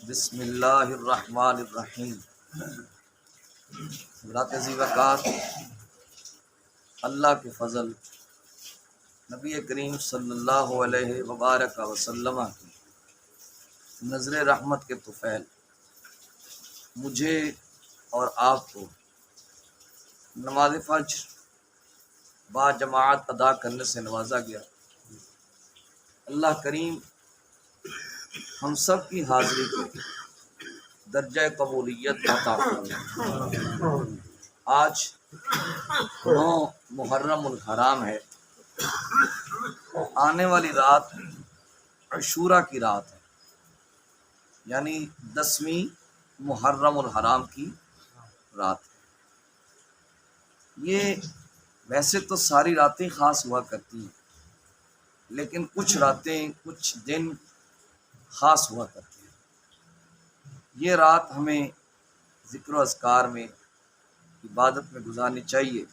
بسم اللہ الرحمن الرحیم۔ حضرات عزیز وقار، اللہ کے فضل، نبی کریم صلی اللہ علیہ وبارک وسلم کی نظر رحمت کے طفیل مجھے اور آپ کو نماز فجر با جماعت ادا کرنے سے نوازا گیا۔ اللہ کریم ہم سب کی حاضری کو درجہ قبولیت عطا فرمائے۔ آج 9 محرم الحرام ہے، آنے والی رات عاشوراء کی رات ہے، یعنی 10ویں محرم الحرام کی رات ہے۔ یہ ویسے تو ساری راتیں خاص ہوا کرتی ہیں، لیکن کچھ راتیں کچھ دن خاص ہوا کرتے ہیں۔ یہ رات ہمیں ذکر و اذکار میں، عبادت میں گزارنی چاہیے۔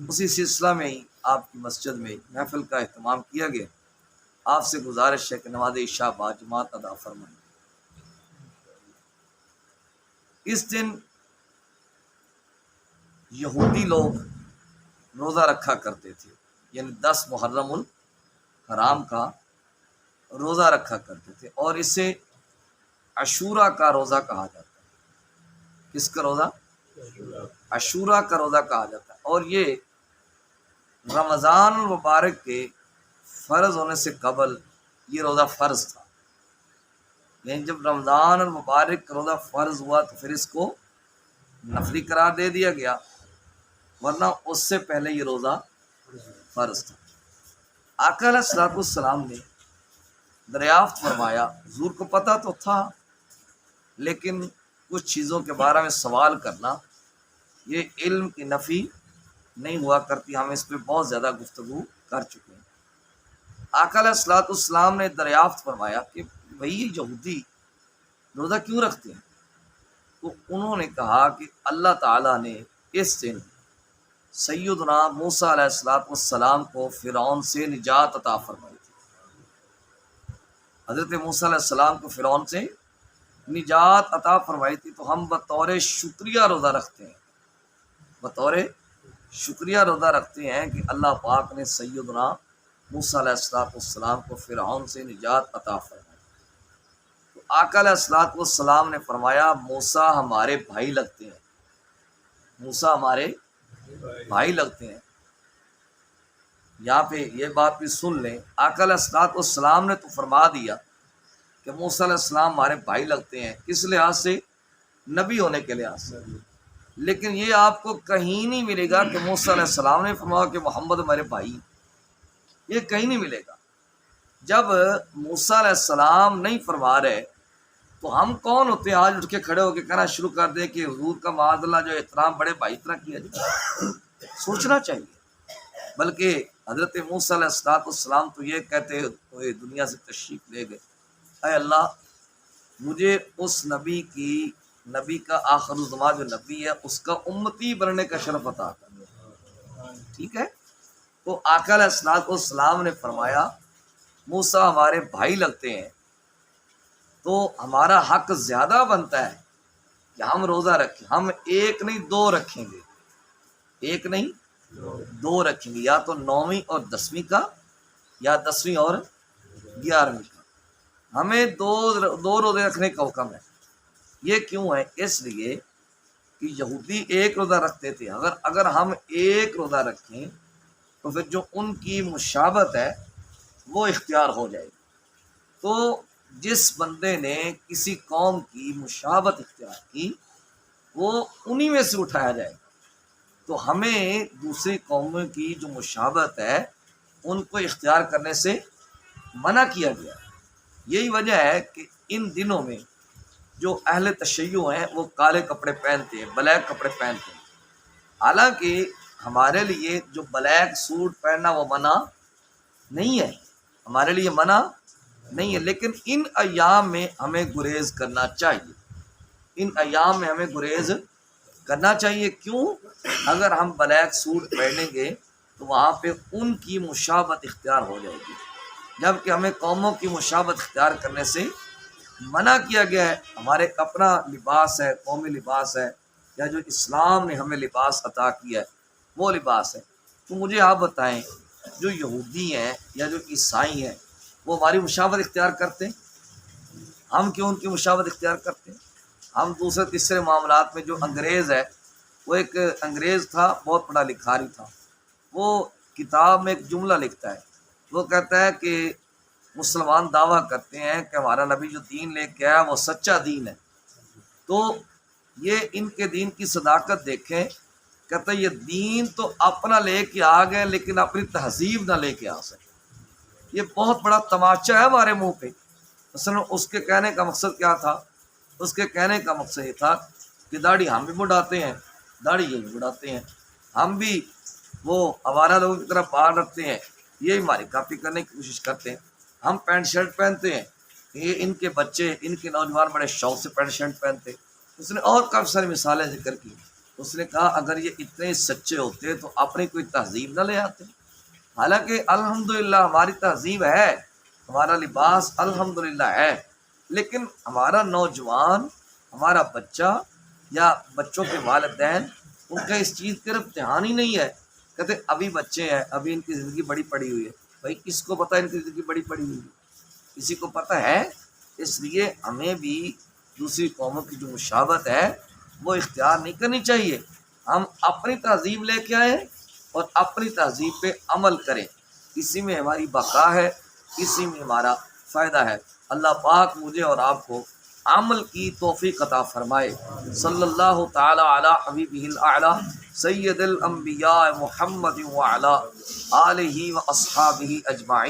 اسی سلسلہ میں ہی آپ کی مسجد میں محفل کا اہتمام کیا گیا۔ آپ سے گزارش ہے کہ نماز عشاء با جماعت ادا فرمائیں۔ اس دن یہودی لوگ روزہ رکھا کرتے تھے، یعنی 10 محرم الحرام کا روزہ رکھا کرتے تھے، اور اسے عاشوراء کا روزہ کہا جاتا ہے۔ کس کا روزہ؟ عاشوراء کا روزہ کہا جاتا ہے، اور یہ رمضان المبارک کے فرض ہونے سے قبل یہ روزہ فرض تھا۔ یعنی جب رمضان المبارک کا روزہ فرض ہوا تو پھر اس کو نفلی قرار دے دیا گیا، ورنہ اس سے پہلے یہ روزہ فرض تھا۔ آقا علیہ الصلوۃ والسلام نے دریافت فرمایا، حضور کو پتہ تو تھا، لیکن کچھ چیزوں کے بارے میں سوال کرنا یہ علم کی نفی نہیں ہوا کرتی، ہم اس پہ بہت زیادہ گفتگو کر چکے ہیں۔ آقا علیہ الصلوۃ والسلام نے دریافت فرمایا کہ بھئی یہ یہودی روزہ کیوں رکھتے ہیں؟ تو انہوں نے کہا کہ اللہ تعالیٰ نے اس دن سیدنا موسیٰ علیہ الصلوۃ والسلام کو فرعون سے نجات عطا فرمائی تھی۔ حضرت موسیٰ علیہ السلام کو فرعون سے نجات عطا فرمائی تھی، تو ہم بطور شکریہ روزہ رکھتے ہیں، بطور شکریہ روزہ رکھتے ہیں کہ اللہ پاک نے سیدنا موسیٰ علیہ السلام کو فرعون سے نجات عطا فرمائی۔ تو آقا علیہ السلام نے فرمایا موسیٰ ہمارے بھائی لگتے ہیں، موسیٰ ہمارے بھائی لگتے ہیں۔ یہاں پہ یہ بات بھی سن لیں، آقا علیہ السلام نے تو فرما دیا کہ موسیٰ علیہ السلام ہمارے بھائی لگتے ہیں، کس لحاظ سے؟ نبی ہونے کے لحاظ سے، لیکن یہ آپ کو کہیں نہیں ملے گا کہ موسیٰ علیہ السلام نے فرمایا کہ محمد ہمارے بھائی، یہ کہیں نہیں ملے گا۔ جب موسیٰ علیہ السلام نہیں فرما رہے تو ہم کون ہوتے ہیں آج اٹھ کے کھڑے ہو کے کہنا شروع کر دیں کہ حضور کا معاذ اللہ جو احترام بڑے بھائی طرح کیا جائے؟ سوچنا چاہیے۔ بلکہ حضرت موسیٰ علیہ السلام تو یہ کہتے ہوئے دنیا سے تشریف لے گئے، اے اللہ مجھے اس نبی کا آخر الزمان جو نبی ہے اس کا امتی بننے کا شرف عطا کر۔ ٹھیک ہے، تو آقا علیہ السلام نے فرمایا موسیٰ ہمارے بھائی لگتے ہیں، تو ہمارا حق زیادہ بنتا ہے کہ ہم روزہ رکھیں۔ ہم ایک نہیں 2 رکھیں گے، ایک نہیں 2 رکھیں گے، یا تو 9ویں اور 10ویں کا، یا 10ویں اور 11ویں کا۔ ہمیں دو روزے رکھنے کا حکم ہے۔ یہ کیوں ہے؟ اس لیے کہ یہودی ایک روزہ رکھتے تھے، اگر ہم ایک روزہ رکھیں تو پھر جو ان کی مشابہت ہے وہ اختیار ہو جائے گی۔ تو جس بندے نے کسی قوم کی مشابہت اختیار کی وہ انہی میں سے اٹھایا جائے گا۔ تو ہمیں دوسری قوموں کی جو مشابہت ہے ان کو اختیار کرنے سے منع کیا گیا ہے۔ یہی وجہ ہے کہ ان دنوں میں جو اہل تشیع ہیں وہ کالے کپڑے پہنتے ہیں، بلیک کپڑے پہنتے ہیں، حالانکہ ہمارے لیے جو بلیک سوٹ پہننا وہ منع نہیں ہے، ہمارے لیے منع نہیں ہے، لیکن ان ایام میں ہمیں گریز کرنا چاہیے، ان ایام میں ہمیں گریز کرنا چاہیے۔ کیوں؟ اگر ہم بلیک سوٹ پہنیں گے تو وہاں پہ ان کی مشابہت اختیار ہو جائے گی، جبکہ ہمیں قوموں کی مشابہت اختیار کرنے سے منع کیا گیا ہے، ہمارے اپنا لباس ہے، قومی لباس ہے، یا جو اسلام نے ہمیں لباس عطا کیا ہے وہ لباس ہے۔ تو مجھے آپ بتائیں، جو یہودی ہیں یا جو عیسائی ہیں وہ ہماری مشابہت اختیار کرتے ہیں؟ ہم کیوں ان کی مشابہت اختیار کرتے ہیں؟ ہم دوسرے تیسرے معاملات میں جو انگریز ہے، وہ ایک انگریز تھا، بہت پڑھا لکھا نہیں تھا، وہ کتاب میں ایک جملہ لکھتا ہے، وہ کہتا ہے کہ مسلمان دعویٰ کرتے ہیں کہ ہمارا نبی جو دین لے کے آیا وہ سچا دین ہے، تو یہ ان کے دین کی صداقت دیکھیں، کہتا ہے یہ دین تو اپنا لے کے آ گئے لیکن اپنی تہذیب نہ لے کے آ سکے۔ یہ بہت بڑا تماچا ہے ہمارے منہ پہ۔ مثلا اس کے کہنے کا مقصد کیا تھا؟ اس کے کہنے کا مقصد یہ تھا کہ داڑھی ہم بھی بڑھاتے ہیں، داڑھی یہ بھی بڑھاتے ہیں، ہم بھی وہ آوارہ لوگوں کی طرف بال رکھتے ہیں، یہ ہماری کاپی کرنے کی کوشش کرتے ہیں، ہم پینٹ شرٹ پہنتے ہیں، یہ ان کے بچے، ان کے نوجوان بڑے شوق سے پینٹ شرٹ پہنتے۔ اس نے اور کافی ساری مثالیں ذکر کی۔ اس نے کہا اگر یہ اتنے سچے ہوتے تو اپنی کوئی تہذیب نہ لے آتے۔ حالانکہ الحمدللہ ہماری تہذیب ہے، ہمارا لباس الحمدللہ ہے، لیکن ہمارا نوجوان، ہمارا بچہ یا بچوں کے والدین، ان کا اس چیز کی طرف دھیان ہی نہیں ہے۔ کہتے ابھی بچے ہیں، ابھی ان کی زندگی بڑی پڑی ہوئی ہے۔ بھائی کس کو پتہ ہے ان کی زندگی بڑی پڑی ہوئی ہے؟ کسی کو پتہ ہے؟ اس لیے ہمیں بھی دوسری قوموں کی جو مشابہت ہے وہ اختیار نہیں کرنی چاہیے۔ ہم اپنی تہذیب لے کے آئیں اور اپنی تہذیب پہ عمل کریں، اسی میں ہماری بقا ہے، اسی میں ہمارا فائدہ ہے۔ اللہ پاک مجھے اور آپ کو عمل کی توفیق عطا فرمائے۔ صلی اللہ تعالی علی حبیبہ الاعلی سید الانبیاء محمد وعلی آلہ و اصحابہ اجمعین۔